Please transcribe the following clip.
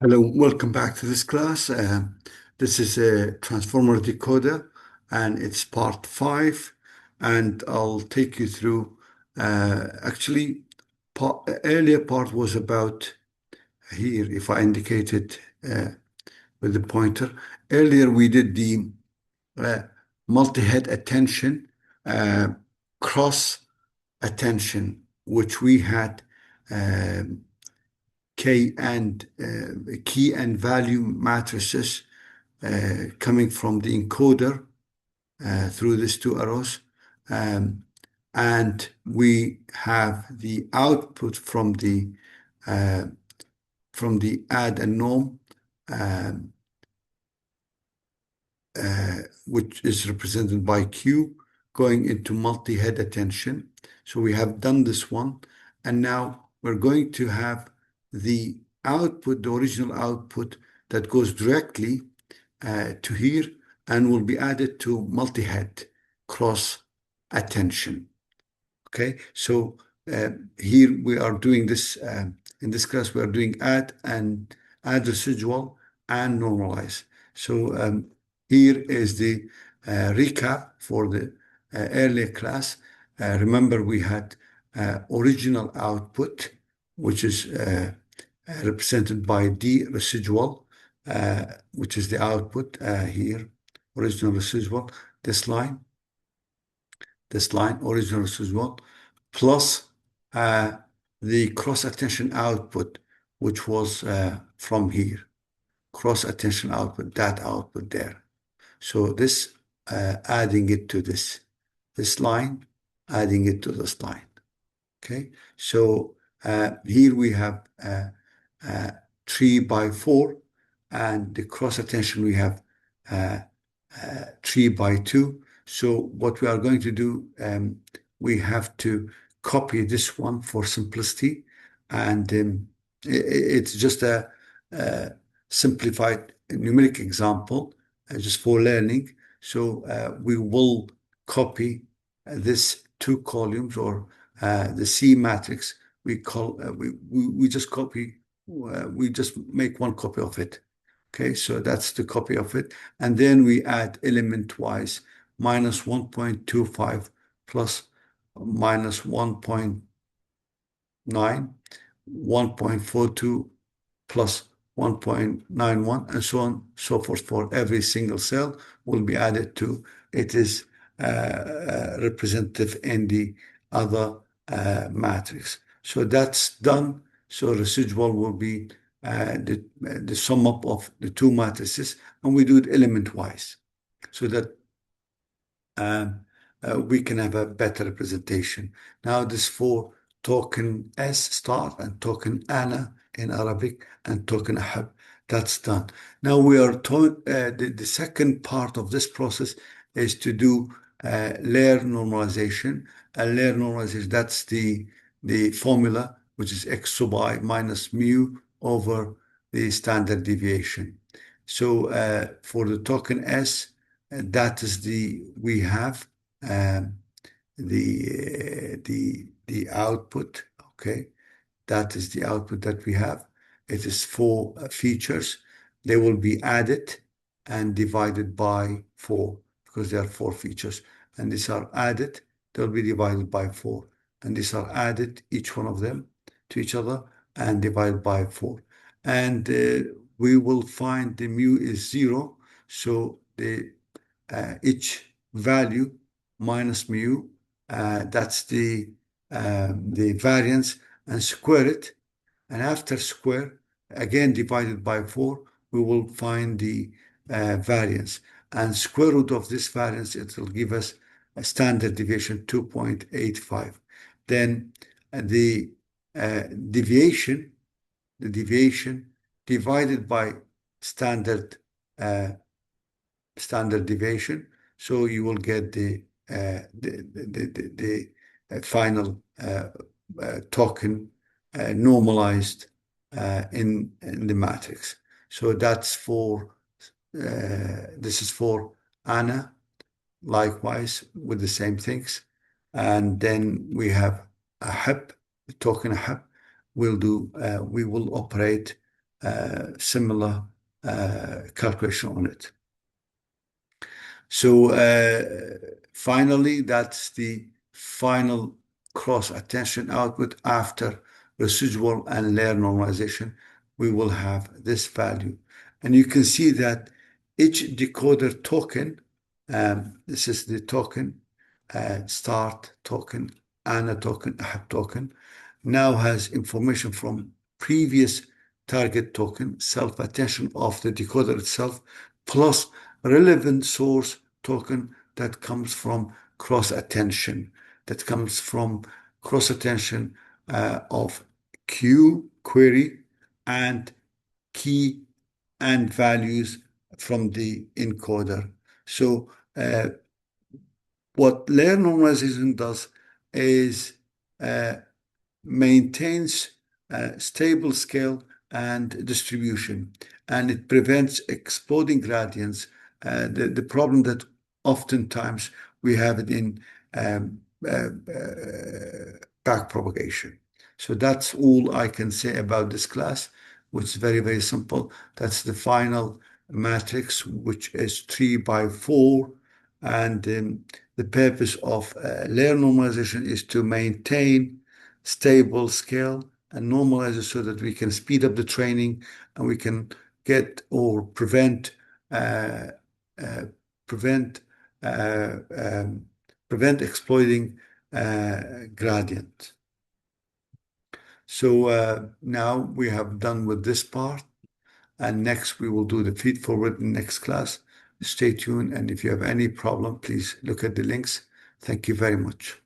Hello, welcome back to this class. This is a Transformer Decoder and it's part 5, and I'll take you through actually earlier part was about here. If I indicated with the pointer earlier, we did the uh, multi-head attention, uh, cross attention, which we had um, key and value matrices coming from the encoder through these two arrows. Um, and we have the output uh, from the add and norm, um, which is represented by Q, going into multi-head attention. So we have done this one, and now we're going to have the output, the original output that goes directly to here and will be added to multi-head cross attention. Okay, so here we are doing this, in this class, we are doing add residual and normalize. So here is the recap for the earlier class. Remember, we had original output, which is represented by D residual, which is the output here, original residual, this line, original residual, plus the cross attention output, which was from here, cross attention output, that output there. So this adding it to this line, adding it to this line. Okay, so here we have 3 by 4, and the cross attention we have 3 by 2. So what we are going to do, we have to copy this one for simplicity, and it's just a simplified numeric example just for learning. So we will copy this 2 columns, or the C matrix. We just copy, we just make 1 copy of it. Okay, so that's the copy of it. And then we add element-wise minus 1.25 plus minus 1.9, 1.42 plus 1.91, and so on, so forth, for every single cell will be added to. It is representative in the other matrix. So that's done. So residual will be the sum up of the 2 matrices, and we do it element-wise so that we can have a better representation. Now this for token S start and token Ana in Arabic and token Ahab. That's done. Now we are the second part of this process is to do layer normalization. Layer normalization, that's the formula, which is x sub I minus mu over the standard deviation. So for the token S, that is we have the output. Okay, that is the output that we have. It is 4 features. They will be added and divided by 4 because there are 4 features, and these are added. They'll be divided by 4, and these are added, each one of them, to each other and divided by 4. And we will find the mu is 0, so the each value minus mu, that's the variance, and square it. And after square, again divided by 4, we will find the variance. And square root of this variance, it will give us a standard deviation 2.85. Then the deviation divided by standard deviation. So you will get the final token normalized in the matrix. So that's for this is for Ana, likewise with the same things. And then we have a HIP, token HIP. We will operate similar calculation on it. So finally, that's the final cross attention output after residual and layer normalization. We will have this value. And you can see that each decoder token, this is the token, start token, ANA token, AHP token, now has information from previous target token, self-attention of the decoder itself, plus relevant source token that comes from cross-attention, of Q query and key and values from the encoder. So what layer normalization does is maintains stable scale and distribution, and it prevents exploding gradients. The problem that oftentimes we have it in back propagation. So that's all I can say about this class, which is very, very simple. That's the final matrix, which is 3 by 4. And the purpose of layer normalization is to maintain stable scale and normalize it so that we can speed up the training and we can get or prevent uh, uh, prevent prevent exploiting gradient. So now we have done with this part, and next we will do the feed forward in next class. Stay tuned, and if you have any problem, please look at the links. Thank you very much.